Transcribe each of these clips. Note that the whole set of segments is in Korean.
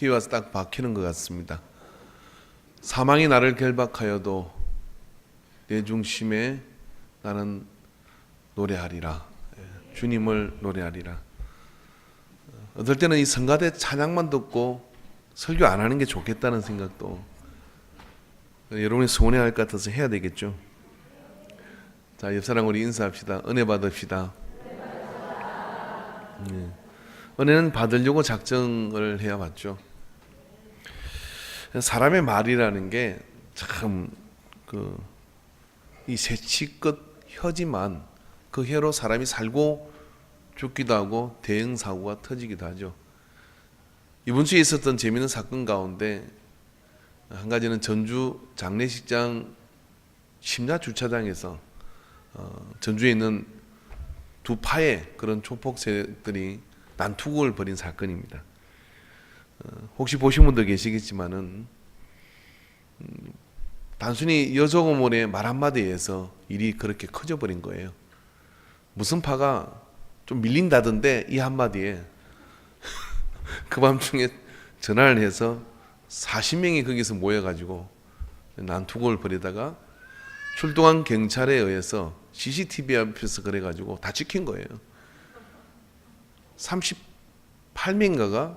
기회 와서 딱 박히는 것 같습니다. 사망이 나를 결박하여도 내 중심에 나는 노래하리라. 주님을 노래하리라. 어떨 때는 이 성가대 찬양만 듣고 설교 안 하는 게 좋겠다는 생각도 여러분이 서운해할 것 같아서 해야 되겠죠. 자, 옆 사람 우리 인사합시다. 은혜 받읍시다. 은혜는 받으려고 작정을 해야 받죠. 사람의 말이라는 게 참 이 새치끝 혀지만 그 혀로 사람이 살고 죽기도 하고 대응 사고가 터지기도 하죠. 이번 주에 있었던 재미있는 사건 가운데 한 가지는 전주 장례식장 심야 주차장에서 전주에 있는 두 파의 그런 조폭세들이 난투극을 벌인 사건입니다. 혹시 보신 분도 계시겠지만은 단순히 여조고문의 말 한마디에서 일이 그렇게 커져버린 거예요. 무슨 파가 좀 밀린다던데 이 한마디에 그 밤중에 전화를 해서 40명이 거기서 모여가지고 난투극을 벌이다가 출동한 경찰에 의해서 CCTV 앞에서 그래가지고 다 찍힌 거예요. 38명가가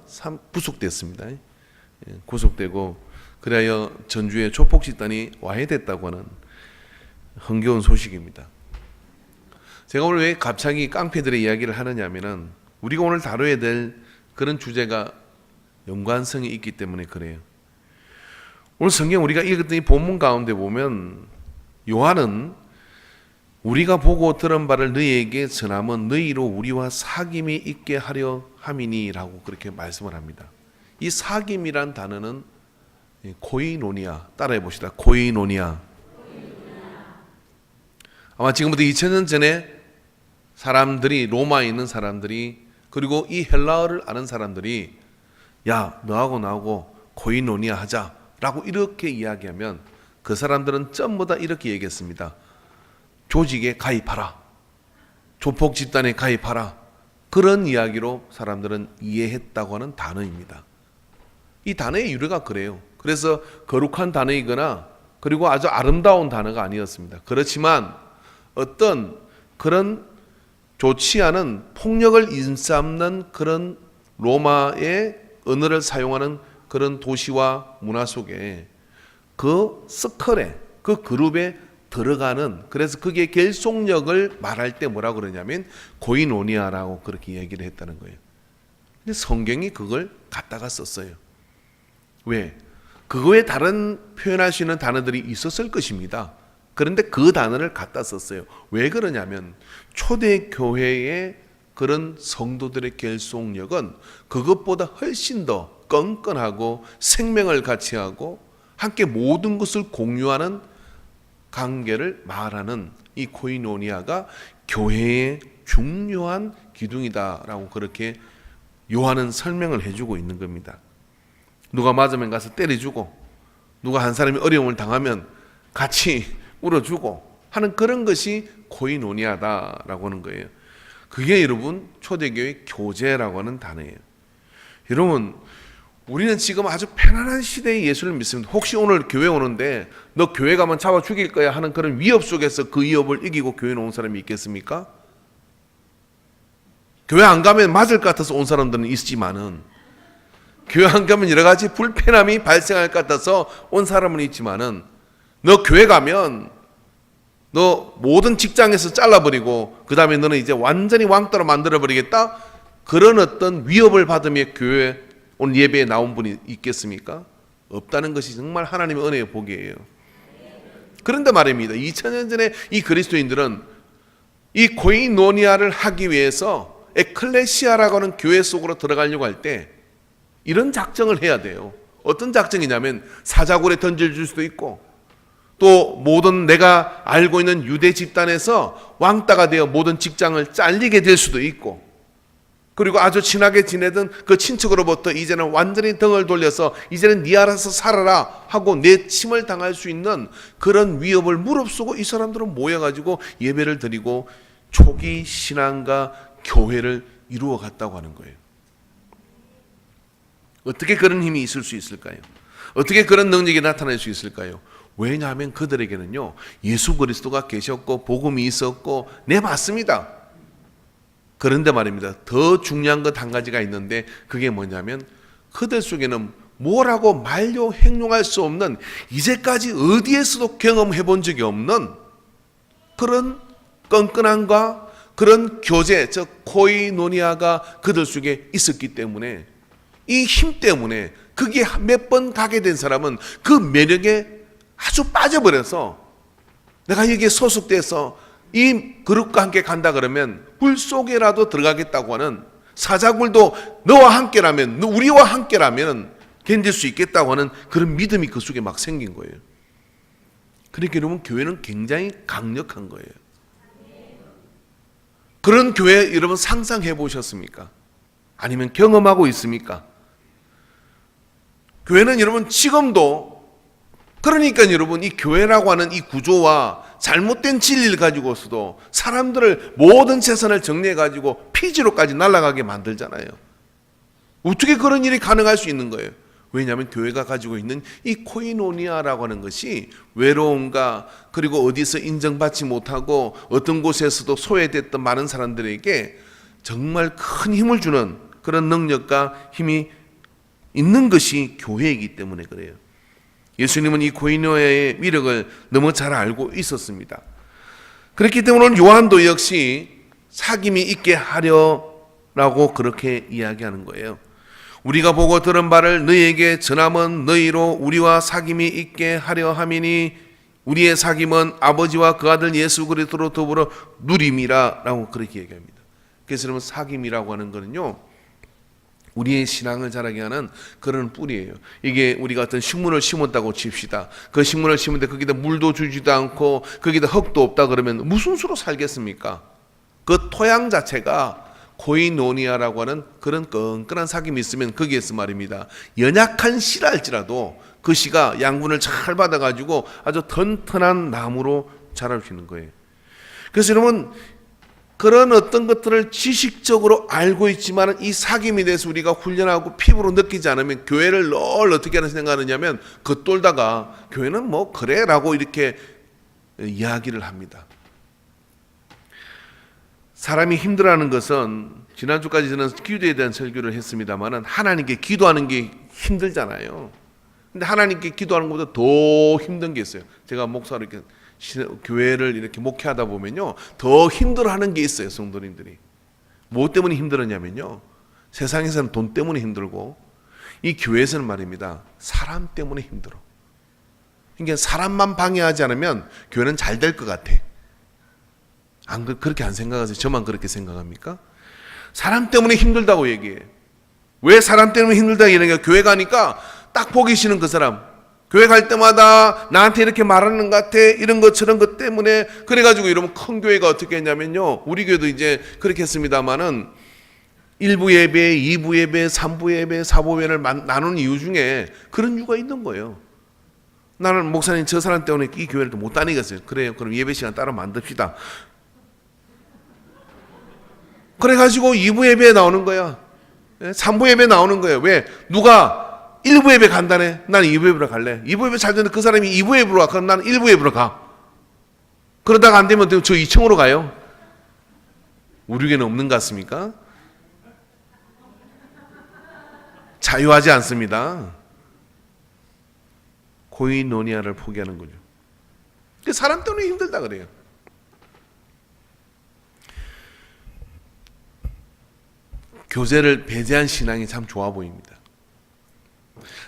구속됐습니다. 구속되고 그래야 전주에 조폭 집단이 와해됐다고 하는 흥겨운 소식입니다. 제가 오늘 왜 갑자기 깡패들의 이야기를 하느냐면은 우리가 오늘 다뤄야 될 그런 주제가 연관성이 있기 때문에 그래요. 오늘 성경 우리가 읽었던 이 본문 가운데 보면 요한은 우리가 보고 들은 바를 너희에게 전함은 너희로 우리와 사귐이 있게 하려 함이니라고 그렇게 말씀을 합니다. 이 사귐이란 단어는 코이노니아, 따라해 봅시다. 코이노니아. 아마 지금부터 2000년 전에 사람들이, 로마에 있는 사람들이, 그리고 이 헬라어를 아는 사람들이 야, 너하고 나하고 코이노니아 하자라고 이렇게 이야기하면 그 사람들은 전부 다 이렇게 얘기했습니다. 조직에 가입하라. 조폭 집단에 가입하라. 그런 이야기로 사람들은 이해했다고 하는 단어입니다. 이 단어의 유래가 그래요. 그래서 거룩한 단어이거나 그리고 아주 아름다운 단어가 아니었습니다. 그렇지만 어떤 그런 좋지 않은 폭력을 일삼는 그런 로마의 언어를 사용하는 그런 도시와 문화 속에 그 서클에, 그 그룹에 들어가는, 그래서 그게 결속력을 말할 때 뭐라고 그러냐면 고이노니아라고 그렇게 얘기를 했다는 거예요. 근데 성경이 그걸 갖다가 썼어요. 왜? 그거에 다른 표현할 수 있는 단어들이 있었을 것입니다. 그런데 그 단어를 갖다 썼어요. 왜 그러냐면 초대교회의 그런 성도들의 결속력은 그것보다 훨씬 더 끈끈하고 생명을 같이 하고 함께 모든 것을 공유하는 관계를 말하는 이 코이노니아가 교회의 중요한 기둥이다라고 그렇게 요한은 설명을 해주고 있는 겁니다. 누가 맞으면 가서 때려주고 누가 한 사람이 어려움을 당하면 같이 울어주고 하는 그런 것이 코이노니아다라고 하는 거예요. 그게 여러분 초대교회 교제라고 하는 단어예요. 여러분 우리는 지금 아주 편안한 시대의 예수를 믿습니다. 혹시 오늘 교회 오는데 너 교회 가면 잡아 죽일 거야 하는 그런 위협 속에서 그 위협을 이기고 교회에 온 사람이 있겠습니까? 교회 안 가면 맞을 것 같아서 온 사람들은 있지만은 교회 안 가면 여러 가지 불편함이 발생할 것 같아서 온 사람은 있지만은 너 교회 가면 너 모든 직장에서 잘라버리고 그 다음에 너는 이제 완전히 왕따로 만들어버리겠다? 그런 어떤 위협을 받으며 교회 오늘 예배에 나온 분이 있겠습니까? 없다는 것이 정말 하나님의 은혜의 복이에요. 그런데 말입니다. 2000년 전에 이 그리스도인들은 이 코이노니아를 하기 위해서 에클레시아라고 하는 교회 속으로 들어가려고 할 때 이런 작정을 해야 돼요. 어떤 작정이냐면 사자굴에 던져줄 수도 있고 또 모든 내가 알고 있는 유대 집단에서 왕따가 되어 모든 직장을 잘리게 될 수도 있고 그리고 아주 친하게 지내던 그 친척으로부터 이제는 완전히 등을 돌려서 이제는 네 알아서 살아라 하고 내침을 당할 수 있는 그런 위협을 무릅쓰고 이 사람들은 모여가지고 예배를 드리고 초기 신앙과 교회를 이루어 갔다고 하는 거예요. 어떻게 그런 힘이 있을 수 있을까요? 어떻게 그런 능력이 나타날 수 있을까요? 왜냐하면 그들에게는요, 예수 그리스도가 계셨고 복음이 있었고, 네, 맞습니다. 그런데 말입니다, 더 중요한 것 한 가지가 있는데, 그게 뭐냐면 그들 속에는 뭐라고 말로 행용할 수 없는, 이제까지 어디에서도 경험해 본 적이 없는 그런 끈끈함과 그런 교제, 즉 코이노니아가 그들 속에 있었기 때문에, 이 힘 때문에 그게 몇 번 가게 된 사람은 그 매력에 아주 빠져버려서, 내가 여기에 소속돼서 이 그룹과 함께 간다 그러면 굴 속에라도 들어가겠다고 하는, 사자굴도 너와 함께라면, 우리와 함께라면 견딜 수 있겠다고 하는 그런 믿음이 그 속에 막 생긴 거예요. 그러니까 여러분, 교회는 굉장히 강력한 거예요. 그런 교회 여러분 상상해 보셨습니까? 아니면 경험하고 있습니까? 교회는 여러분 지금도, 그러니까 여러분 이 교회라고 하는 이 구조와 잘못된 진리를 가지고서도 사람들을 모든 재산을 정리해 가지고 피지로까지 날아가게 만들잖아요. 어떻게 그런 일이 가능할 수 있는 거예요? 왜냐하면 교회가 가지고 있는 이 코이노니아라고 하는 것이 외로움과, 그리고 어디서 인정받지 못하고 어떤 곳에서도 소외됐던 많은 사람들에게 정말 큰 힘을 주는 그런 능력과 힘이 있는 것이 교회이기 때문에 그래요. 예수님은 이 코이노니아의 위력을 너무 잘 알고 있었습니다. 그렇기 때문에 오늘 요한도 역시 사귐이 있게 하려라고 그렇게 이야기하는 거예요. 우리가 보고 들은 바를 너희에게 전함은 너희로 우리와 사귐이 있게 하려 함이니 우리의 사귐은 아버지와 그 아들 예수 그리스도로 더불어 누림이라 라고 그렇게 얘기합니다. 그래서 여러분, 사귐이라고 하는 거는요, 우리의 신앙을 자라게 하는 그런 뿌리예요. 이게 우리가 어떤 식물을 심었다고 칩시다. 그 식물을 심는데 거기다 물도 주지도 않고 거기다 흙도 없다 그러면 무슨 수로 살겠습니까? 그 토양 자체가 코이노니아라고 하는 그런 끈끈한 사귐이 있으면 거기에서 말입니다, 연약한 씨랄지라도 그 씨가 양분을 잘 받아가지고 아주 튼튼한 나무로 자랄 수 있는 거예요. 그래서 여러분, 그런 어떤 것들을 지식적으로 알고 있지만 이 사귐에 대해서 우리가 훈련하고 피부로 느끼지 않으면 교회를 늘 어떻게 하는 생각하느냐면 겉돌다가 교회는 뭐 그래 라고 이렇게 이야기를 합니다. 사람이 힘들어하는 것은, 지난주까지 저는 기도에 대한 설교를 했습니다만 하나님께 기도하는 게 힘들잖아요. 근데 하나님께 기도하는 것보다 더 힘든 게 있어요. 제가 목사로 이렇게 교회를 이렇게 목회하다 보면요, 더 힘들어하는 게 있어요. 성도님들이 뭐 때문에 힘들었냐면요, 세상에서는 돈 때문에 힘들고, 이 교회에서는 말입니다, 사람 때문에 힘들어. 그러니까 사람만 방해하지 않으면 교회는 잘 될 것 같아. 그렇게 안 생각하세요? 저만 그렇게 생각합니까? 사람 때문에 힘들다고 얘기해. 왜 사람 때문에 힘들다고 얘기하냐? 교회 가니까 딱 보기 싫은 그 사람, 교회 갈 때마다 나한테 이렇게 말하는 것 같아, 이런 것 저런 것 때문에. 그래가지고 여러분, 큰 교회가 어떻게 했냐면요, 우리 교회도 이제 그렇게 했습니다마는 1부 예배, 2부 예배, 3부 예배, 4부 예배를 나누는 이유 중에 그런 이유가 있는 거예요. 나는 목사님 저 사람 때문에 이 교회를 또 못 다니겠어요. 그래요, 그럼 예배 시간 따로 만듭시다. 그래가지고 2부 예배에 나오는 거야. 3부 예배에 나오는 거예요. 왜? 누가 1부 예배 간다네. 나는 2부 예배로 갈래. 2부 예배 잘 되는데 그 사람이 2부 예배로 와. 그럼 나는 1부 예배로 가. 그러다가 안 되면 저 2층으로 가요. 우리 교회는 없는 것 같습니까? 자유하지 않습니다. 코이노니아를 포기하는 거죠. 사람 때문에 힘들다 그래요. 교제를 배제한 신앙이 참 좋아 보입니다.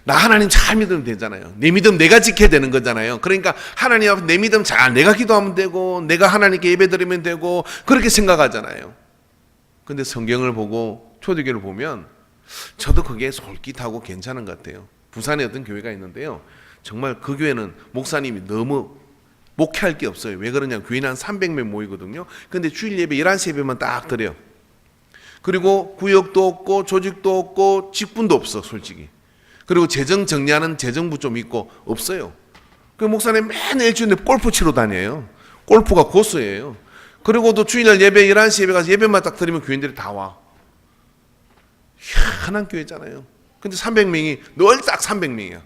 나 하나님 잘 믿으면 되잖아요. 내 믿음 내가 지켜야 되는 거잖아요. 그러니까 하나님 앞에 내 믿음 잘 내가 기도하면 되고, 내가 하나님께 예배드리면 되고, 그렇게 생각하잖아요. 근데 성경을 보고 초대교회를 보면 저도 그게 솔깃하고 괜찮은 것 같아요. 부산에 어떤 교회가 있는데요, 정말 그 교회는 목사님이 너무 목회할 게 없어요. 왜 그러냐면 교인이 한 300명 모이거든요. 근데 주일 예배 11시 예배만 딱 드려요. 그리고 구역도 없고 조직도 없고 직분도 없어, 솔직히. 그리고 재정 정리하는 재정부 좀 있고 없어요. 그 목사님 맨 일주일에 골프 치러 다녀요. 골프가 고수예요. 그리고 또 주일날 예배 11시 예배 가서 예배만 딱 드리면 교인들이 다 와. 희한한 교회잖아요. 근데 300명이 늘 딱 300명이야.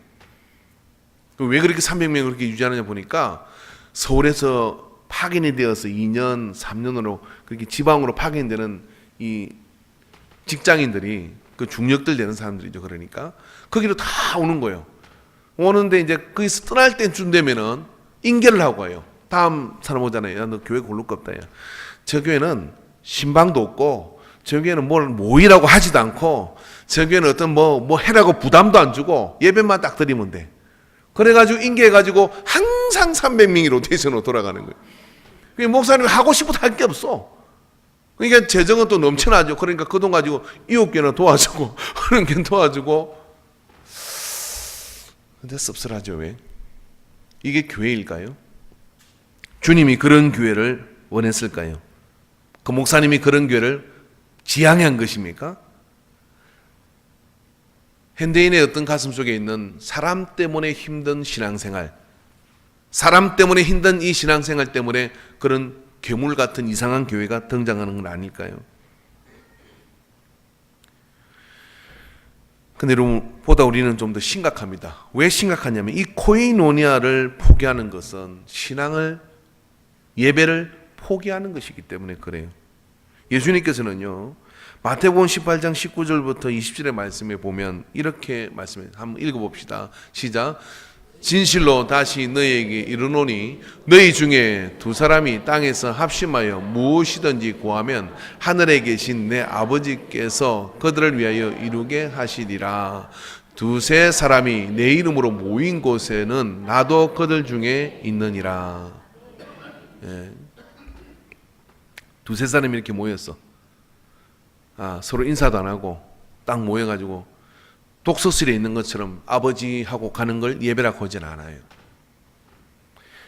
왜 그렇게 300명을 그렇게 유지하느냐 보니까 서울에서 파견이 되어서 2년, 3년으로 그렇게 지방으로 파견되는 이 직장인들이 그 중력들 되는 사람들이죠. 그러니까 거기로 다 오는 거예요. 오는데 이제 거기서 떠날 때쯤 되면은 인계를 하고 와요. 다음 사람 오잖아요. 야, 너 교회 고를 거 없다. 야. 저 교회는 신방도 없고, 저 교회는 뭘 모이라고 하지도 않고, 저 교회는 어떤 뭐 해라고 부담도 안 주고 예배만 딱 드리면 돼. 그래가지고 인계해가지고 항상 300명이 로테이션으로 돌아가는 거예요. 목사님이 하고 싶어도 할 게 없어. 그러니까 재정은 또 넘쳐나죠. 그러니까 그 돈 가지고 이웃교회는 도와주고 그런 게 도와주고. 근데 씁쓸하죠. 왜? 이게 교회일까요? 주님이 그런 교회를 원했을까요? 그 목사님이 그런 교회를 지향한 것입니까? 현대인의 어떤 가슴 속에 있는 사람 때문에 힘든 신앙생활, 사람 때문에 힘든 이 신앙생활 때문에 그런 괴물 같은 이상한 교회가 등장하는 건 아닐까요? 근데 여러분, 보다 우리는 좀 더 심각합니다. 왜 심각하냐면 이 코이노니아를 포기하는 것은 신앙을, 예배를 포기하는 것이기 때문에 그래요. 예수님께서는요, 마태복음 18장 19절부터 20절의 말씀에 보면 이렇게 말씀해, 한번 읽어봅시다. 시작. 진실로 다시 너희에게 이르노니 너희 중에 두 사람이 땅에서 합심하여 무엇이든지 구하면 하늘에 계신 내 아버지께서 그들을 위하여 이루게 하시리라. 두세 사람이 내 이름으로 모인 곳에는 나도 그들 중에 있느니라. 예. 두세 사람이 이렇게 모였어. 서로 인사도 안 하고 딱 모여가지고 독서실에 있는 것처럼 아버지하고 가는 걸 예배라고 하진 않아요.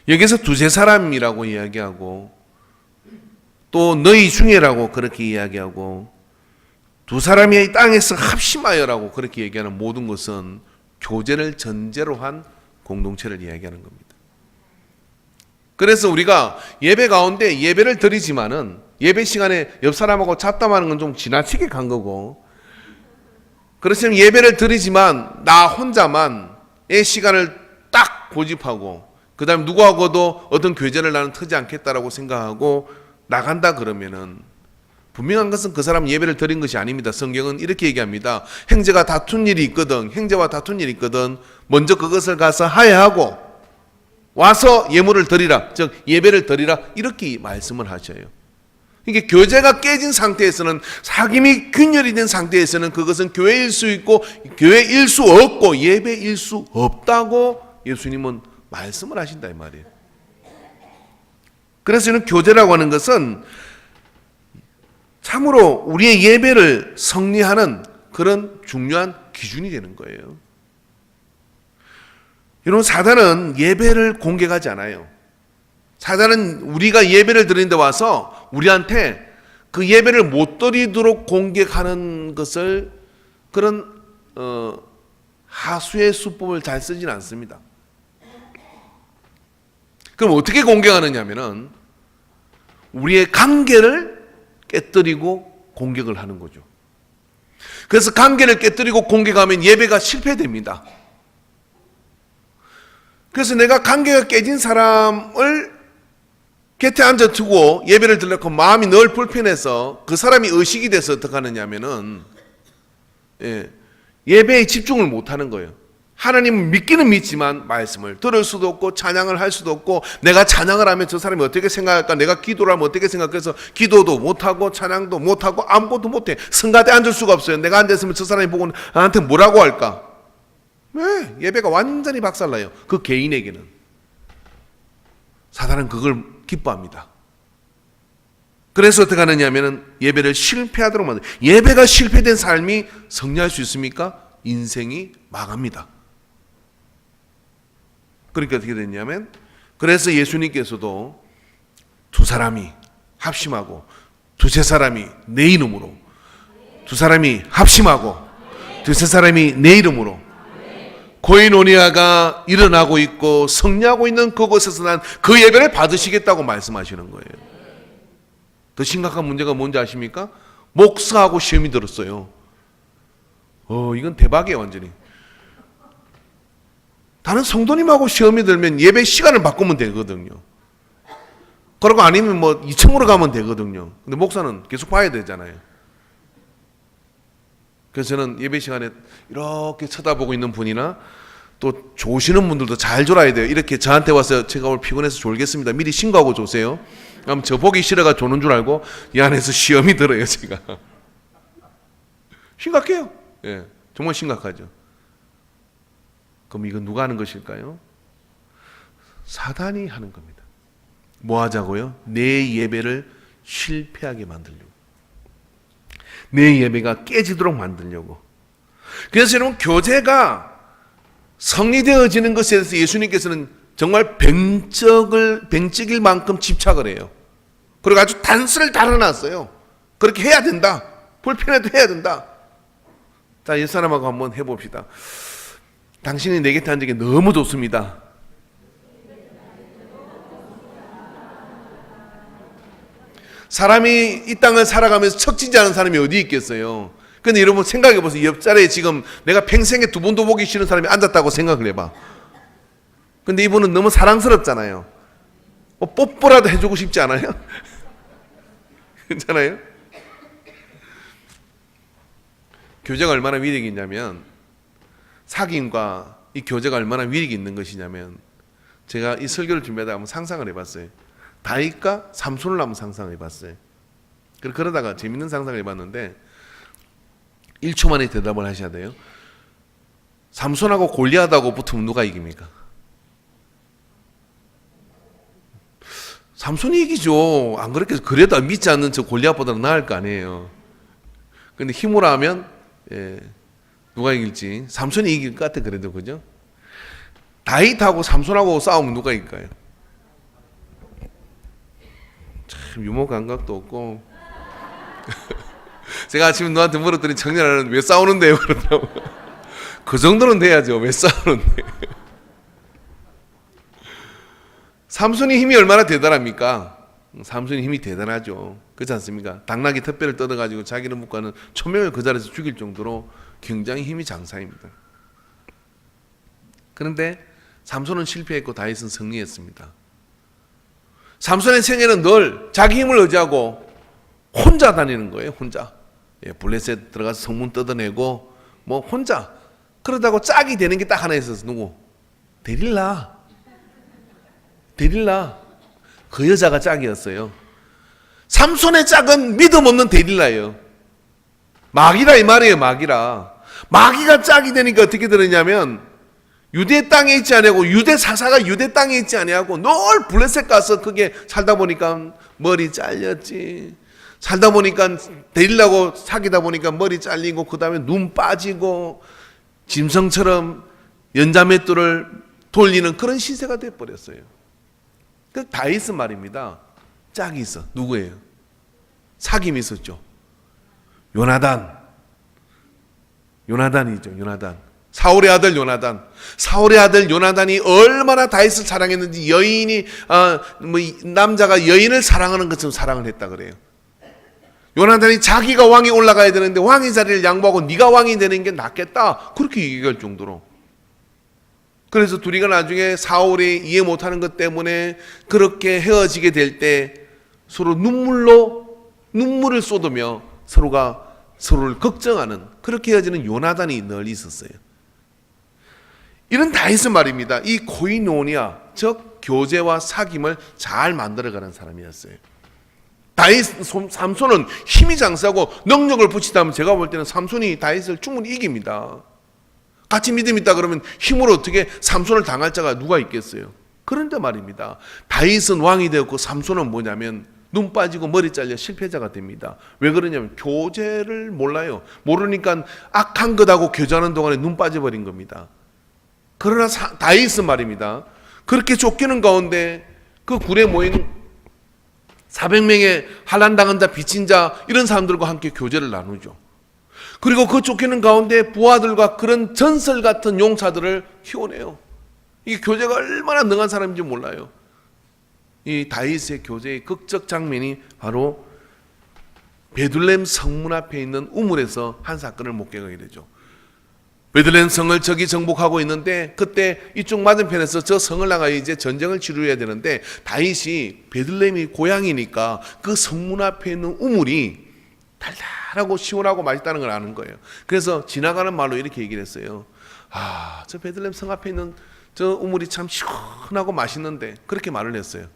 여기서 두세 사람이라고 이야기하고 또 너희 중에라고 그렇게 이야기하고 두 사람이 땅에서 합심하여라고 그렇게 얘기하는 모든 것은 교제를 전제로 한 공동체를 이야기하는 겁니다. 그래서 우리가 예배 가운데 예배를 드리지만은 예배 시간에 옆 사람하고 잡담하는 건 좀 지나치게 간 거고, 그렇지만 예배를 드리지만 나 혼자만의 시간을 딱 고집하고 그 다음에 누구하고도 어떤 교제를 나는 트지 않겠다라고 생각하고 나간다 그러면은 분명한 것은 그 사람 예배를 드린 것이 아닙니다. 성경은 이렇게 얘기합니다. 형제가 다툰 일이 있거든, 형제와 다툰 일이 있거든 먼저 그것을 가서 하야하고 와서 예물을 드리라, 즉 예배를 드리라, 이렇게 말씀을 하셔요. 이게 교제가 깨진 상태에서는, 사귐이 균열이 된 상태에서는 그것은 교회일 수 있고 교회일 수 없고 예배일 수 없다고 예수님은 말씀을 하신다 이 말이에요. 그래서 이는 교제라고 하는 것은 참으로 우리의 예배를 성리하는 그런 중요한 기준이 되는 거예요. 여러분, 사단은 예배를 공개하지 않아요. 사단은 우리가 예배를 드리는데 와서 우리한테 그 예배를 못 드리도록 공격하는 것을 그런 하수의 수법을 잘 쓰진 않습니다. 그럼 어떻게 공격하느냐 하면은 우리의 관계를 깨뜨리고 공격을 하는 거죠. 그래서 관계를 깨뜨리고 공격하면 예배가 실패됩니다. 그래서 내가 관계가 깨진 사람을 곁에 앉아두고 예배를 드리려고 마음이 늘 불편해서 그 사람이 의식이 돼서 어떻게 하느냐 하면은 예배에 집중을 못하는 거예요. 하나님은 믿기는 믿지만 말씀을 들을 수도 없고 찬양을 할 수도 없고, 내가 찬양을 하면 저 사람이 어떻게 생각할까, 내가 기도를 하면 어떻게 생각해서 기도도 못하고 찬양도 못하고 아무것도 못해. 성가대 앉을 수가 없어요. 내가 앉았으면 저 사람이 보고 나한테 뭐라고 할까. 왜? 예배가 완전히 박살나요. 그 개인에게는. 사단은 그걸 기뻐합니다. 그래서 어떻게 하느냐 하면 예배를 실패하도록 만들어요. 예배가 실패된 삶이 승리할 수 있습니까? 인생이 망합니다. 그러니까 어떻게 됐냐면, 그래서 예수님께서도 두 사람이 합심하고 두세 사람이 내 이름으로, 두 사람이 합심하고 두세 사람이 내 이름으로 코이노니아가 일어나고 있고 승리하고 있는 그곳에서 난 그 예배를 받으시겠다고 말씀하시는 거예요. 더 심각한 문제가 뭔지 아십니까? 목사하고 시험이 들었어요. 이건 대박이에요, 완전히. 다른 성도님하고 시험이 들면 예배 시간을 바꾸면 되거든요. 그러고 아니면 뭐 2층으로 가면 되거든요. 근데 목사는 계속 봐야 되잖아요. 그래서 저는 예배 시간에 이렇게 쳐다보고 있는 분이나 또 조시는 분들도 잘 졸아야 돼요. 이렇게 저한테 와서 제가 오늘 피곤해서 졸겠습니다. 미리 신고하고 조세요. 그럼 저 보기 싫어가 조는 줄 알고 이 안에서 시험이 들어요, 제가. 심각해요. 예, 정말 심각하죠. 그럼 이건 누가 하는 것일까요? 사단이 하는 겁니다. 뭐 하자고요? 내 예배를 실패하게 만들려고. 내 예배가 깨지도록 만들려고. 그래서 여러분, 교제가 성리되어지는 것에 대해서 예수님께서는 정말 뱅적일 만큼 집착을 해요. 그리고 아주 단서를 달아놨어요. 그렇게 해야 된다. 불편해도 해야 된다. 자, 옛사람하고 한번 해봅시다. 당신이 내 곁에 앉은 게 너무 좋습니다. 사람이 이 땅을 살아가면서 척지지 않은 사람이 어디 있겠어요? 근데 여러분 생각해 보세요. 옆자리에 지금 내가 평생에 두 번도 보기 싫은 사람이 앉았다고 생각을 해봐. 근데 이분은 너무 사랑스럽잖아요. 뽀뽀라도 해주고 싶지 않아요? 괜찮아요? 교제가 얼마나 위력이 있냐면, 사귐과 이 교제가 얼마나 위력이 있는 것이냐면, 제가 이 설교를 준비하다가 한번 상상을 해봤어요. 다윗과 삼손을 한번 상상을 해봤어요. 그러다가 재밌는 상상을 해봤는데 1초 만에 대답을 하셔야 돼요. 삼손하고 골리앗하고 붙으면 누가 이깁니까? 삼손이 이기죠. 안 그렇게 그래도 믿지 않는 저 골리앗보다는 나을 거 아니에요. 근데 힘으로 하면 누가 이길지 삼손이 이길 것 같아. 그래도 그죠? 다윗하고 삼손하고 싸우면 누가 이길까요? 참 유머 감각도 없고 제가 아침에 너한테 물었더니 청년아는 왜 싸우는데요? 그러더라고. 그 정도는 돼야죠. 왜 싸우는데? 삼손이 힘이 얼마나 대단합니까? 삼손이 힘이 대단하죠. 그렇지 않습니까? 당나귀 턱뼈를 뜯어가지고 자기를 묶어는 1000명을 그 자리에서 죽일 정도로 굉장히 힘이 장사입니다. 그런데 삼손은 실패했고 다윗은 승리했습니다. 삼손의 생애는 늘 자기 힘을 의지하고 혼자 다니는 거예요. 혼자. 블레셋 들어가서 성문 뜯어내고 뭐 혼자. 그러다가 짝이 되는 게 딱 하나 있었어. 누구? 데릴라. 그 여자가 짝이었어요. 삼손의 짝은 믿음 없는 데릴라예요. 마귀라 이 말이에요. 마귀가 짝이 되니까 어떻게 되느냐면 유대 땅에 있지 아니하고 유대 사사가 유대 땅에 있지 아니하고 늘 블레셋 가서 그게 살다 보니까 머리 잘렸지. 살다 보니까 데리려고 사귀다 보니까 머리 잘리고 그 다음에 눈 빠지고 짐승처럼 연자맷돌을 돌리는 그런 시세가 돼버렸어요. 그 다윗은 말입니다. 짝이 있어. 누구예요? 사귐이 있었죠. 요나단이죠. 사울의 아들 요나단이 얼마나 다윗을 사랑했는지 여인이 남자가 여인을 사랑하는 것처럼 사랑을 했다 그래요. 요나단이 자기가 왕이 올라가야 되는데 왕의 자리를 양보하고 네가 왕이 되는 게 낫겠다 그렇게 얘기할 정도로. 그래서 둘이가 나중에 사울이 이해 못하는 것 때문에 그렇게 헤어지게 될 때 서로 눈물을 쏟으며 서로가 서로를 걱정하는 그렇게 헤어지는 요나단이 늘 있었어요. 이런 다윗은 말입니다. 이 코이노니아 즉 교제와 사귐을 잘 만들어가는 사람이었어요. 삼손은 힘이 장사하고 능력을 붙이다면 제가 볼 때는 삼손이 다윗을 충분히 이깁니다. 같이 믿음 있다 그러면 힘으로 어떻게 삼손을 당할 자가 누가 있겠어요? 그런데 말입니다. 다윗은 왕이 되었고 삼손은 뭐냐면 눈 빠지고 머리 잘려 실패자가 됩니다. 왜 그러냐면 교제를 몰라요. 모르니까 악한 것하고 교제하는 동안에 눈 빠져버린 겁니다. 그러나 다윗은 말입니다. 그렇게 쫓기는 가운데 그 굴에 모인 400명의 환난당한 자, 빚진 자 이런 사람들과 함께 교제를 나누죠. 그리고 그 쫓기는 가운데 부하들과 그런 전설 같은 용사들을 키워내요. 이게 교제가 얼마나 능한 사람인지 몰라요. 이 다윗의 교제의 극적 장면이 바로 베들레헴 성문 앞에 있는 우물에서 한 사건을 목격하게 되죠. 베들레헴 성을 적이 정복하고 있는데 그때 이쪽 맞은편에서 저 성을 나가 이제 전쟁을 치루해야 되는데 다윗이 베들레헴이 고향이니까 그 성문 앞에 있는 우물이 달달하고 시원하고 맛있다는 걸 아는 거예요. 그래서 지나가는 말로 이렇게 얘기를 했어요. 아, 저 베들레헴 성 앞에 있는 저 우물이 참 시원하고 맛있는데, 그렇게 말을 했어요.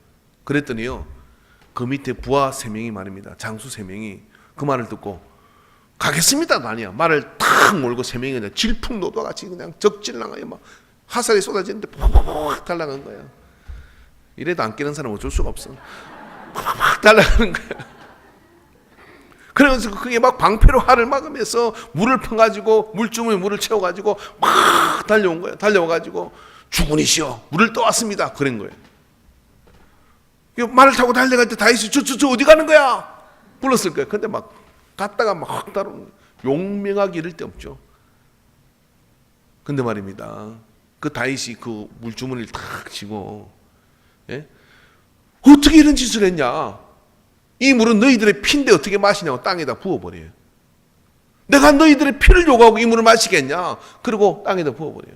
그랬더니요, 그 밑에 부하 3명이 말입니다. 장수 3명이 그 말을 듣고 가겠습니다도 아니야. 말을 탁 몰고 3명이 그냥 질풍노도와 같이 그냥 적질나가요. 막 화살이 쏟아지는데 팍팍 달라간 거야. 이래도 안 깨는 사람은 어쩔 수가 없어. 팍팍 달라가는 거야. 그러면서 그게 막 방패로 활을 막으면서 물을 퍼가지고 물주머니 물을 채워가지고 막 달려온 거예요. 달려와가지고 주군이시여 물을 떠왔습니다. 그런 거예요. 말을 타고 달려갈 때 다윗이 저 어디 가는 거야? 불렀을 거예요. 근데 막 갔다가 막 따로 용맹하기 이를 데 없죠. 근데 말입니다, 그 다윗이 그 물주머니를 탁 쥐고, 예? 어떻게 이런 짓을 했냐? 이 물은 너희들의 피인데 어떻게 마시냐고 땅에다 부어버려요. 내가 너희들의 피를 요구하고 이 물을 마시겠냐? 그리고 땅에다 부어버려요.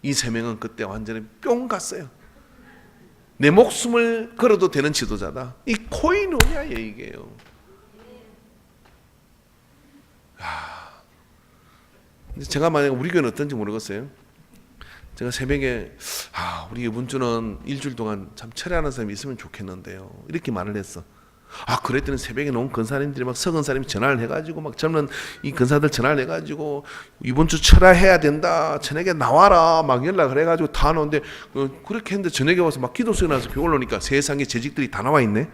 이 3명은 그때 완전히 뿅 갔어요. 내 목숨을 걸어도 되는 지도자다. 이 코이노니아 얘기예요. 제가 만약에 우리 교회는 어떤지 모르겠어요. 제가 새벽에 우리 이분주는 일주일 동안 참 철회하는 사람이 있으면 좋겠는데요, 이렇게 말을 했어. 그랬더니 새벽에 온 근사님들이 막 석은 사람이 전화를 해가지고 막 젊은 이 근사들 전화를 해가지고 이번 주 철회해야 된다, 저녁에 나와라 막 연락을 해가지고 다 나오는데, 그렇게 했는데 저녁에 와서 막 기도 소리 나서 교회를 오니까 세상에 재직들이 다 나와 있네.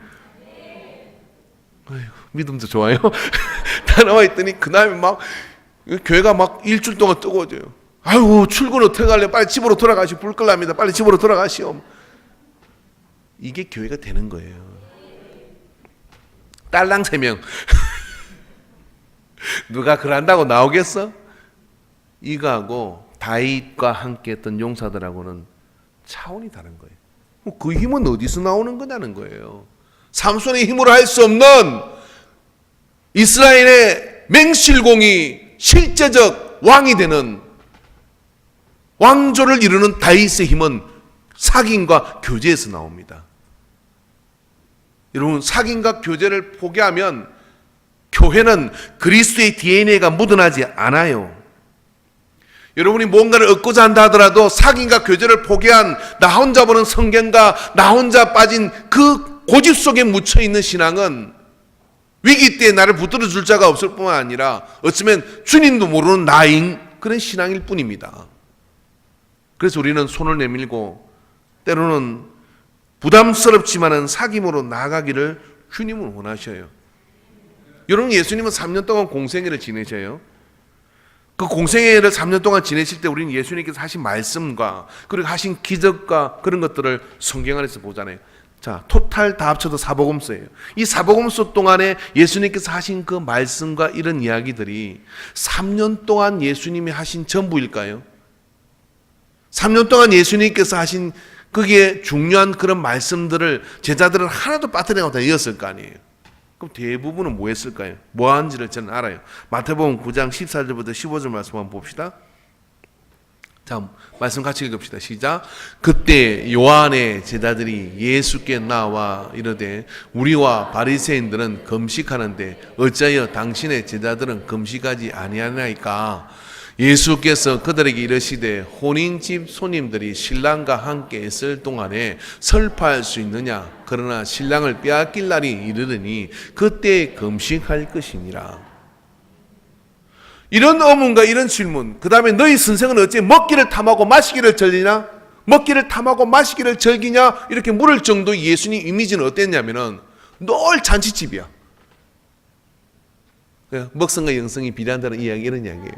아이고, 믿음도 좋아요. 다 나와 있더니 그 다음에 막 교회가 막 일주일 동안 뜨거워져요. 아이고, 출근 어떻게 할래? 빨리 집으로 돌아가시오. 불 끌랍니다. 빨리 집으로 돌아가시오. 이게 교회가 되는 거예요. 딸랑 3명. 누가 그런다고 나오겠어? 이거하고 다윗과 함께 했던 용사들하고는 차원이 다른 거예요. 그 힘은 어디서 나오는 거냐는 거예요. 삼손의 힘으로 할 수 없는 이스라엘의 맹실공이 실제적 왕이 되는, 왕조를 이루는 다윗의 힘은 사귐과 교제에서 나옵니다. 여러분, 사귐과 교제를 포기하면 교회는 그리스도의 DNA가 묻어나지 않아요. 여러분이 뭔가를 얻고자 한다 하더라도 사귐과 교제를 포기한 나 혼자 보는 성경과 나 혼자 빠진 그 고집 속에 묻혀있는 신앙은 위기 때 나를 붙들어 줄 자가 없을 뿐만 아니라 어쩌면 주님도 모르는 나인 그런 신앙일 뿐입니다. 그래서 우리는 손을 내밀고 때로는 부담스럽지만은 사귐으로 나아가기를 주님은 원하셔요. 여러분, 예수님은 3년 동안 공생애를 지내셔요. 그 공생애를 3년 동안 지내실 때 우리는 예수님께서 하신 말씀과 그리고 하신 기적과 그런 것들을 성경 안에서 보잖아요. 자, 토탈 다 합쳐도 사복음서예요. 이 사복음서 동안에 예수님께서 하신 그 말씀과 이런 이야기들이 3년 동안 예수님이 하신 전부일까요? 3년 동안 예수님께서 하신 거기에 중요한 그런 말씀들을 제자들은 하나도 빠뜨리고 다 이었을 거 아니에요. 그럼 대부분은 뭐 했을까요? 뭐 한지를 저는 알아요. 마태복음 9장 14절부터 15절 말씀 한번 봅시다. 자, 말씀 같이 읽읍시다. 시작. 그때 요한의 제자들이 예수께 나와 이르되 우리와 바리새인들은 금식하는데 어찌하여 당신의 제자들은 금식하지 아니하나이까? 예수께서 그들에게 이르시되 혼인집 손님들이 신랑과 함께 있을 동안에 설파할 수 있느냐? 그러나 신랑을 빼앗길 날이 이르르니 그때 금식할 것이니라. 이런 어문과 이런 질문, 그 다음에 너희 선생은 어째 먹기를 탐하고 마시기를 즐기냐? 먹기를 탐하고 마시기를 즐기냐? 이렇게 물을 정도 예수님 이미지는 어땠냐면은 늘 잔치집이야. 먹성과 영성이 비례한다는 이야기, 이런 이야기예요.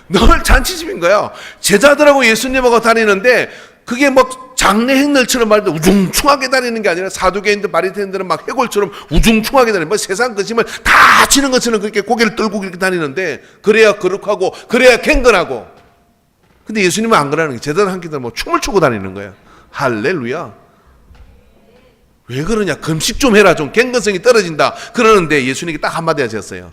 늘 잔치집인 거야. 제자들하고 예수님하고 다니는데 그게 막 장례 행렬처럼 말도 우중충하게 다니는 게 아니라 사두개인들 바리새인들은 막 해골처럼 우중충하게 다니는, 뭐 세상 거짓말 다 치는 것처럼 그렇게 고개를 떨고 그렇게 다니는데 그래야 거룩하고 그래야 경건하고. 근데 예수님은 안 그러는 거예요. 제자들 함께 뭐 춤을 추고 다니는 거야. 할렐루야. 왜 그러냐? 금식 좀 해라. 좀 경건성이 떨어진다. 그러는데 예수님께 딱 한마디 하셨어요.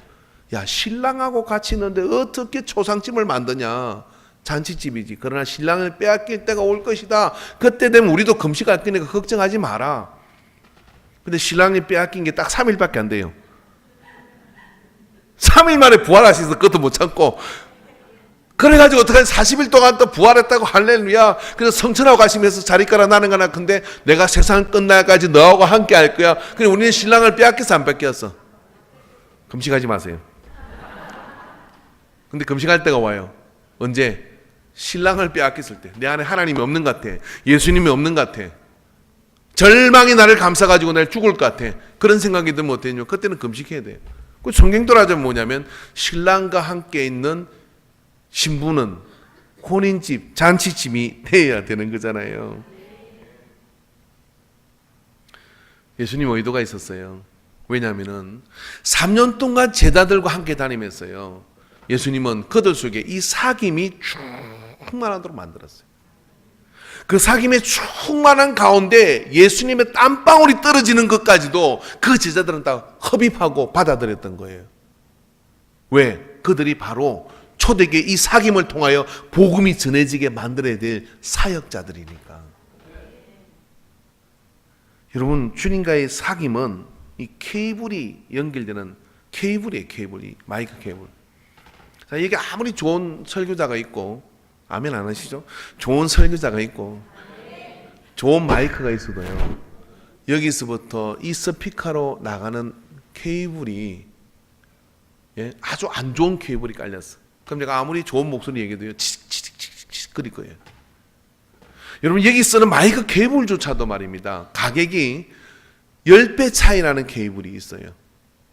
야, 신랑하고 같이 있는데 어떻게 초상집을 만드냐? 잔치집이지. 그러나 신랑을 빼앗길 때가 올 것이다. 그때 되면 우리도 금식할 거니까 걱정하지 마라. 근데 신랑이 빼앗긴 게 딱 3일밖에 안 돼요. 3일 만에 부활하셔서 그것도 못 참고, 그래가지고 어떡하냐, 40일 동안 또 부활했다고 할렐루야. 그래서 성천하고 가시면서 자리 깔아 나는 거나. 근데 내가 세상 끝날까지 너하고 함께 할 거야. 근데 우리는 신랑을 빼앗겼어, 안 뺏겼어? 금식하지 마세요. 근데 금식할 때가 와요. 언제? 신랑을 빼앗겼을 때. 내 안에 하나님이 없는 것 같아. 예수님이 없는 것 같아. 절망이 나를 감싸가지고 날 죽을 것 같아. 그런 생각이 들면 어때요? 그때는 금식해야 돼요. 그 성경도라자면 뭐냐면, 신랑과 함께 있는 신부는 혼인집, 잔치집이 되어야 되는 거잖아요. 예수님 의도가 있었어요. 왜냐하면 3년 동안 제자들과 함께 다니면서요, 예수님은 그들 속에 이 사귐이 충만하도록 만들었어요. 그 사귐의 충만한 가운데 예수님의 땀방울이 떨어지는 것까지도 그 제자들은 다 흡입하고 받아들였던 거예요. 왜? 그들이 바로 초대교회 이 사귐을 통하여 복음이 전해지게 만들어야 될 사역자들이니까. 여러분, 주님과의 사귐은 이 케이블이 연결되는 케이블이에요. 케이블이, 마이크 케이블. 자, 이게 아무리 좋은 설교자가 있고, 아멘 안 하시죠? 좋은 설교자가 있고 좋은 마이크가 있어도요, 여기서부터 이 스피커로 나가는 케이블이, 예, 아주 안 좋은 케이블이 깔렸어. 그럼 제가 아무리 좋은 목소리 얘기해도요, 치직치직치직 거릴 거예요. 여러분, 여기 쓰는 마이크 케이블조차도 말입니다, 가격이 10배 차이 나는 케이블이 있어요.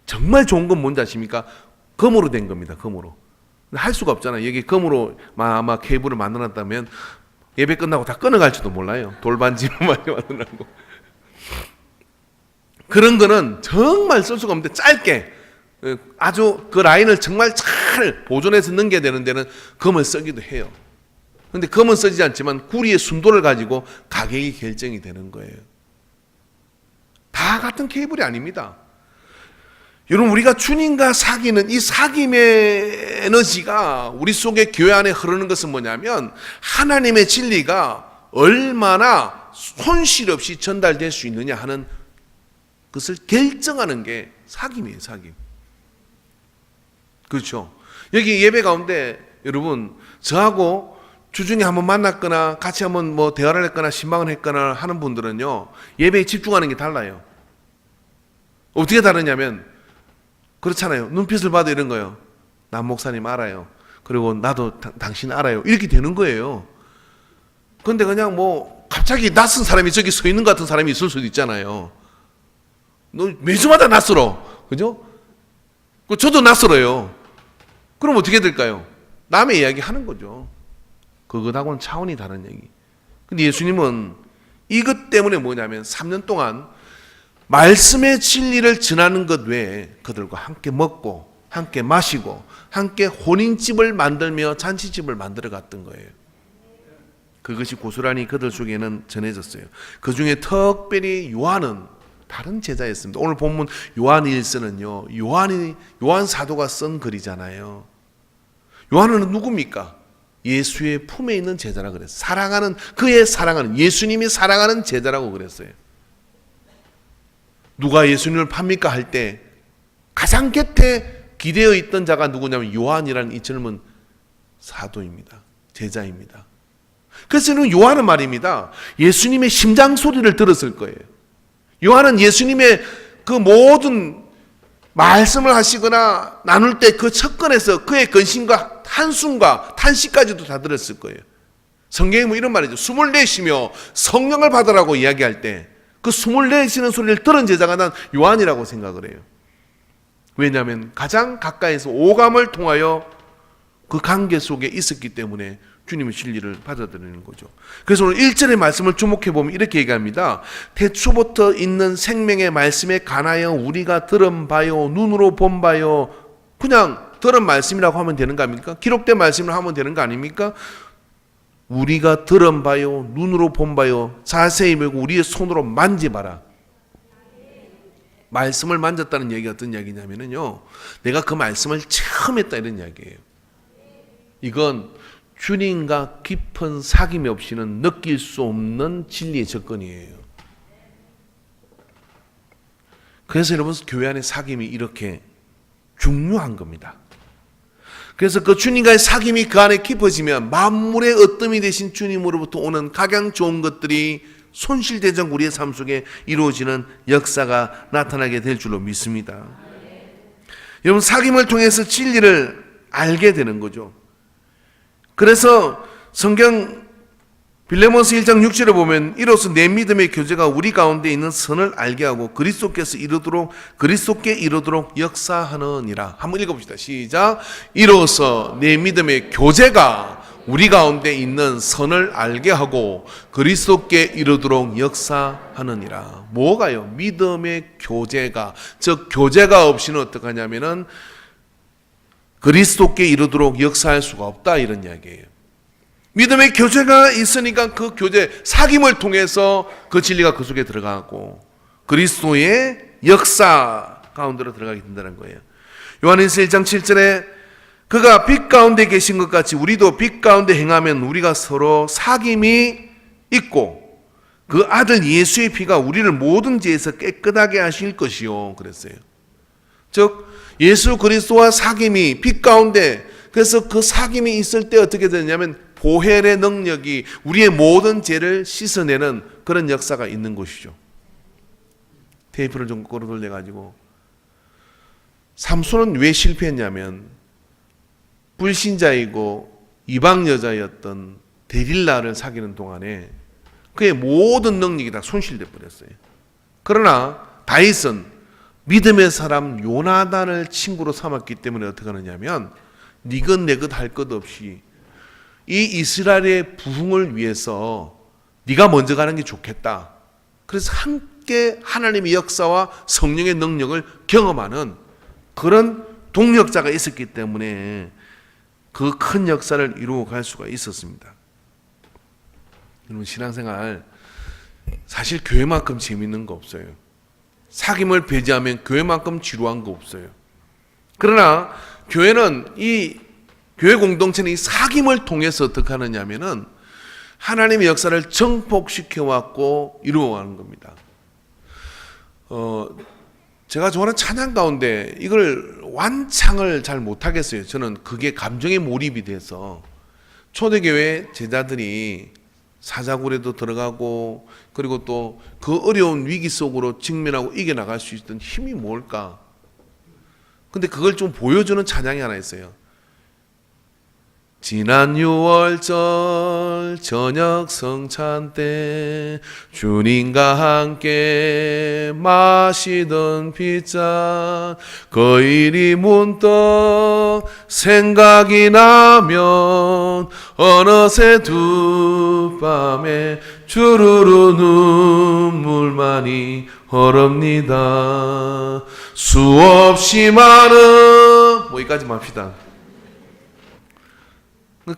정말 좋은 건 뭔지 아십니까? 금으로 된 겁니다. 금으로. 할 수가 없잖아요. 여기 금으로 아마 케이블을 만들었다면 예배 끝나고 다 끊어갈지도 몰라요. 돌반지로 많이 만들라고. 그런 거는 정말 쓸 수가 없는데, 짧게 아주 그 라인을 정말 잘 보존해서 넘겨야 되는 데는 금을 쓰기도 해요. 그런데 금은 쓰지 않지만 구리의 순도를 가지고 가격이 결정이 되는 거예요. 다 같은 케이블이 아닙니다. 여러분, 우리가 주님과 사귀는 이 사귐의 에너지가 우리 속에 교회 안에 흐르는 것은 뭐냐면, 하나님의 진리가 얼마나 손실 없이 전달될 수 있느냐 하는 것을 결정하는 게 사귐이에요. 사귐. 그렇죠? 여기 예배 가운데 여러분, 저하고 주중에 한번 만났거나 같이 한번 뭐 대화를 했거나 신방을 했거나 하는 분들은요, 예배에 집중하는 게 달라요. 어떻게 다르냐면, 그렇잖아요. 눈빛을 봐도 이런 거예요. 남 목사님 알아요. 그리고 나도 당신 알아요. 이렇게 되는 거예요. 그런데 그냥 뭐 갑자기 낯선 사람이 저기 서 있는 것 같은 사람이 있을 수도 있잖아요. 너 매주마다 낯설어. 그죠? 저도 낯설어요. 그럼 어떻게 될까요? 남의 이야기 하는 거죠. 그것하고는 차원이 다른 얘기. 근데 예수님은 이것 때문에 뭐냐면 3년 동안 말씀의 진리를 전하는 것 외에 그들과 함께 먹고 함께 마시고 함께 혼인집을 만들며 잔치집을 만들어 갔던 거예요. 그것이 고스란히 그들 속에는 전해졌어요. 그 중에 특별히 요한은 다른 제자였습니다. 오늘 본문 요한 1서는요, 요한 사도가 쓴 글이잖아요. 요한은 누굽니까? 예수의 품에 있는 제자라 그랬어요. 사랑하는, 그의 사랑하는, 예수님이 사랑하는 제자라고 그랬어요. 누가 예수님을 팝니까 할 때 가장 곁에 기대어 있던 자가 누구냐면 요한이라는 이 젊은 사도입니다. 제자입니다. 그래서 요한은 말입니다, 예수님의 심장 소리를 들었을 거예요. 요한은 예수님의 그 모든 말씀을 하시거나 나눌 때 그 척근에서 그의 근심과 한숨과 탄식까지도 다 들었을 거예요. 성경에 뭐 이런 말이죠. 숨을 내쉬며 성령을 받으라고 이야기할 때 그 숨을 내쉬는 소리를 들은 제자가 난 요한이라고 생각을 해요. 왜냐하면 가장 가까이서 오감을 통하여 그 관계 속에 있었기 때문에 주님의 진리를 받아들이는 거죠. 그래서 오늘 1절의 말씀을 주목해 보면 이렇게 얘기합니다. 태초부터 있는 생명의 말씀에 관하여 우리가 들은 바요, 눈으로 본 바요. 그냥 들은 말씀이라고 하면 되는 거 아닙니까? 기록된 말씀을 하면 되는 거 아닙니까? 우리가 들은 바요, 눈으로 본 바요, 자세히 보고 우리의 손으로 만져봐라. 말씀을 만졌다는 얘기가 어떤 이야기냐면요, 내가 그 말씀을 처음 했다 이런 이야기예요. 이건 주님과 깊은 사귐이 없이는 느낄 수 없는 진리의 접근이에요. 그래서 여러분, 교회 안의 사귐이 이렇게 중요한 겁니다. 그래서 그 주님과의 사귐이 그 안에 깊어지면 만물의 어뜸이 되신 주님으로부터 오는 각양 좋은 것들이 손실대적 우리의 삶 속에 이루어지는 역사가 나타나게 될 줄로 믿습니다. 여러분, 사귐을 통해서 진리를 알게 되는 거죠. 그래서 성경 빌레몬서 1장 6절에 보면 이로써 내 믿음의 교제가 우리 가운데 있는 선을 알게 하고 그리스도께 이르도록 역사하느니라. 한번 읽어봅시다. 시작. 이로써 내 믿음의 교제가 우리 가운데 있는 선을 알게 하고 그리스도께 이르도록 역사하느니라. 뭐가요? 믿음의 교제가, 즉 교제가 없이는 어떡하냐면은 그리스도께 이르도록 역사할 수가 없다 이런 이야기예요. 믿음의 교제가 있으니까 그 교제, 사귐을 통해서 그 진리가 그 속에 들어가고 그리스도의 역사 가운데로 들어가게 된다는 거예요. 요한일서 1장 7절에 그가 빛 가운데 계신 것 같이 우리도 빛 가운데 행하면 우리가 서로 사귐이 있고 그 아들 예수의 피가 우리를 모든 죄에서 깨끗하게 하실 것이요 그랬어요. 즉 예수 그리스도와 사귐이 빛 가운데, 그래서 그 사귐이 있을 때 어떻게 되냐면 보혈의 능력이 우리의 모든 죄를 씻어내는 그런 역사가 있는 것이죠. 테이프를 좀 거꾸로 돌려가지고 삼손은 왜 실패했냐면 불신자이고 이방 여자였던 데릴라를 사귀는 동안에 그의 모든 능력이 다 손실돼 버렸어요. 그러나 다윗은 믿음의 사람 요나단을 친구로 삼았기 때문에 어떻게 하느냐면 니것 내것 할 것 없이 이 이스라엘의 부흥을 위해서 네가 먼저 가는 게 좋겠다. 그래서 함께 하나님의 역사와 성령의 능력을 경험하는 그런 동력자가 있었기 때문에 그 큰 역사를 이루어 갈 수가 있었습니다. 여러분, 신앙생활 사실 교회만큼 재밌는 거 없어요. 사귐을 배제하면 교회만큼 지루한 거 없어요. 그러나 교회는 이 교회 공동체는 이 사귐을 통해서 어떻게 하느냐면은 하나님의 역사를 정복시켜 왔고 이루어가는 겁니다. 제가 좋아하는 찬양 가운데 이걸 완창을 잘 못하겠어요. 저는 그게 감정에 몰입이 돼서 초대교회 제자들이 사자굴에도 들어가고 그리고 또 그 어려운 위기 속으로 직면하고 이겨나갈 수 있던 힘이 뭘까? 근데 그걸 좀 보여주는 찬양이 하나 있어요. 지난 6월절 저녁 성찬 때 주님과 함께 마시던 빗잔 그 일이 문득 생각이 나면 어느새 두 밤에 주르르 눈물만이 흐릅니다. 수없이 많은 여기까지만 합시다.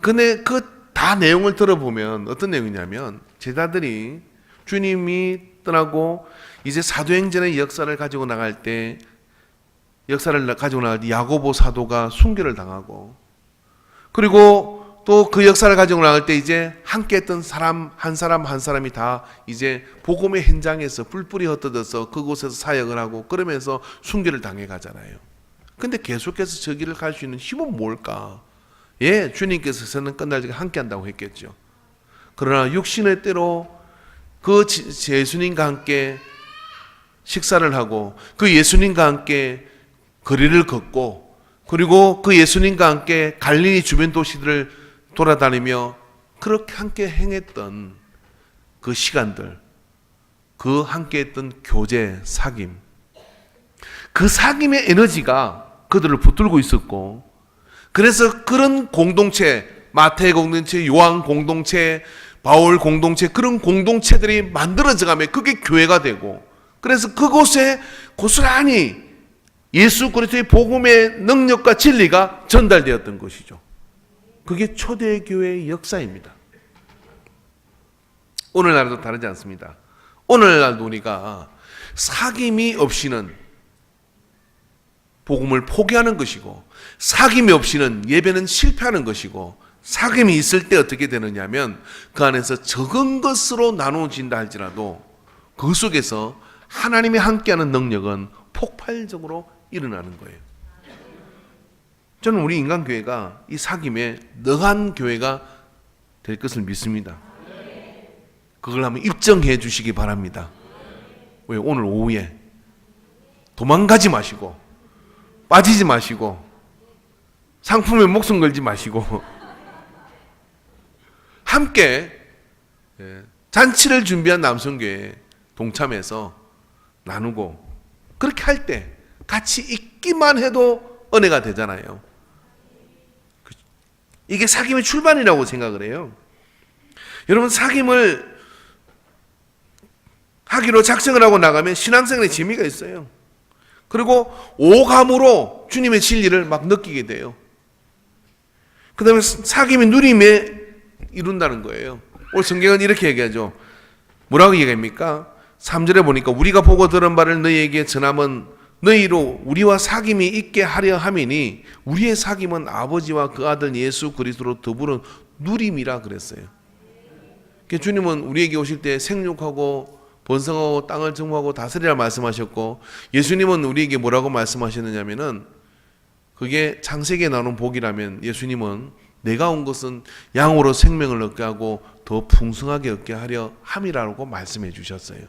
근데 그 다 내용을 들어보면 어떤 내용이냐면 제자들이 주님이 떠나고 이제 사도행전의 역사를 가지고 나갈 때 야고보 사도가 순교를 당하고 그리고 또 그 역사를 가지고 나갈 때 이제 함께 했던 사람 한 사람이 다 이제 복음의 현장에서 뿔뿔이 흩어져서 그곳에서 사역을 하고 그러면서 순교를 당해 가잖아요. 근데 계속해서 저 길을 갈 수 있는 힘은 뭘까? 예, 주님께서는 끝날 적에 함께 한다고 했겠죠. 그러나 육신의 때로 그 예수님과 함께 식사를 하고 그 예수님과 함께 거리를 걷고 그리고 그 예수님과 함께 갈릴리 주변 도시들을 돌아다니며 그렇게 함께 행했던 그 시간들, 그 함께 했던 교제, 사귐, 그 사귐의 에너지가 그들을 붙들고 있었고 그래서 그런 공동체, 마태 공동체, 요한 공동체, 바울 공동체, 그런 공동체들이 만들어져 가면 그게 교회가 되고 그래서 그곳에 고스란히 예수 그리스도의 복음의 능력과 진리가 전달되었던 것이죠. 그게 초대교회의 역사입니다. 오늘날도 다르지 않습니다. 오늘날도 우리가 사귐이 없이는 복음을 포기하는 것이고, 사귐이 없이는 예배는 실패하는 것이고, 사귐이 있을 때 어떻게 되느냐 하면 그 안에서 적은 것으로 나누어진다 할지라도 그 속에서 하나님이 함께하는 능력은 폭발적으로 일어나는 거예요. 저는 우리 인간교회가 이 사귐에 능한 교회가 될 것을 믿습니다. 그걸 한번 입증해 주시기 바랍니다. 왜? 오늘 오후에 도망가지 마시고, 빠지지 마시고, 상품에 목숨 걸지 마시고, 함께 잔치를 준비한 남성교회에 동참해서 나누고, 그렇게 할 때 같이 있기만 해도 은혜가 되잖아요. 이게 사귐의 출발이라고 생각을 해요. 여러분, 사귐을 하기로 작정을 하고 나가면 신앙생활에 재미가 있어요. 그리고 오감으로 주님의 진리를 막 느끼게 돼요. 그 다음에 사귐이 누림에 이룬다는 거예요. 오늘 성경은 이렇게 얘기하죠. 뭐라고 얘기합니까? 3절에 보니까 우리가 보고 들은 바를 너희에게 전함은 너희로 우리와 사귐이 있게 하려 함이니 우리의 사귐은 아버지와 그 아들 예수 그리스도로 더불어 누림이라 그랬어요. 주님은 우리에게 오실 때 생육하고 번성하고 땅을 정복하고 다스리라 말씀하셨고, 예수님은 우리에게 뭐라고 말씀하셨느냐면은 그게 창세기에 나오는 복이라면 예수님은 내가 온 것은 양으로 생명을 얻게 하고 더 풍성하게 얻게 하려 함이라고 말씀해 주셨어요.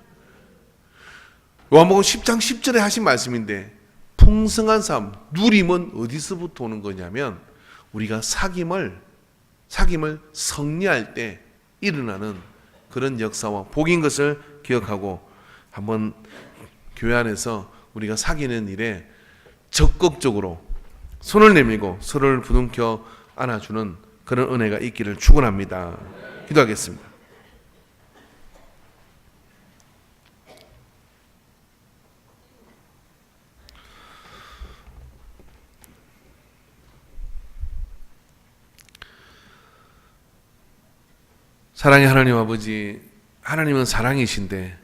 요한복음 10장 10절에 하신 말씀인데, 풍성한 삶, 누림은 어디서부터 오는 거냐면 우리가 사귐을 성리할 때 일어나는 그런 역사와 복인 것을 기억하고, 한번 교회 안에서 우리가 사귀는 일에 적극적으로 손을 내밀고 서로를 부둥켜 안아주는 그런 은혜가 있기를 축원합니다. 기도하겠습니다. 사랑의 하나님 아버지, 하나님은 사랑이신데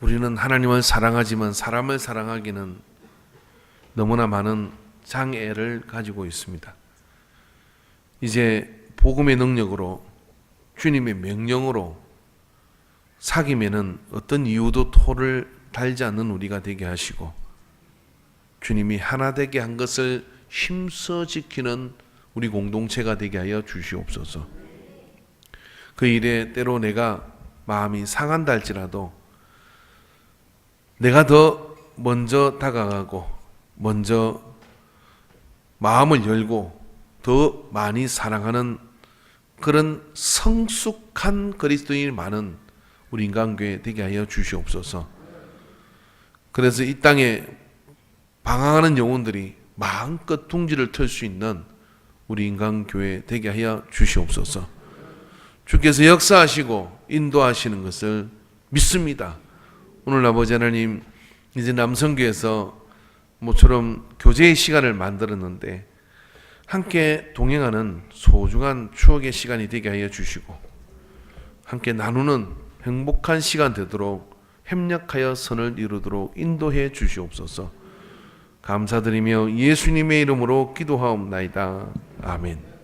우리는 하나님을 사랑하지만 사람을 사랑하기는 너무나 많은 장애를 가지고 있습니다. 이제 복음의 능력으로, 주님의 명령으로 사귐에는 어떤 이유도 토를 달지 않는 우리가 되게 하시고, 주님이 하나 되게 한 것을 힘써 지키는 우리 공동체가 되게 하여 주시옵소서. 그 일에 때로 내가 마음이 상한다 할지라도 내가 더 먼저 다가가고 먼저 마음을 열고 더 많이 사랑하는 그런 성숙한 그리스도인이 많은 우리 인간교회 되게 하여 주시옵소서. 그래서 이 땅에 방황하는 영혼들이 마음껏 둥지를 틀 수 있는 우리 인간교회 되게 하여 주시옵소서. 주께서 역사하시고 인도하시는 것을 믿습니다. 오늘 아버지 하나님, 이제 남성교에서 모처럼 교제의 시간을 만들었는데 함께 동행하는 소중한 추억의 시간이 되게 하여 주시고, 함께 나누는 행복한 시간 되도록 협력하여 선을 이루도록 인도해 주시옵소서. 감사드리며 예수님의 이름으로 기도하옵나이다. 아멘.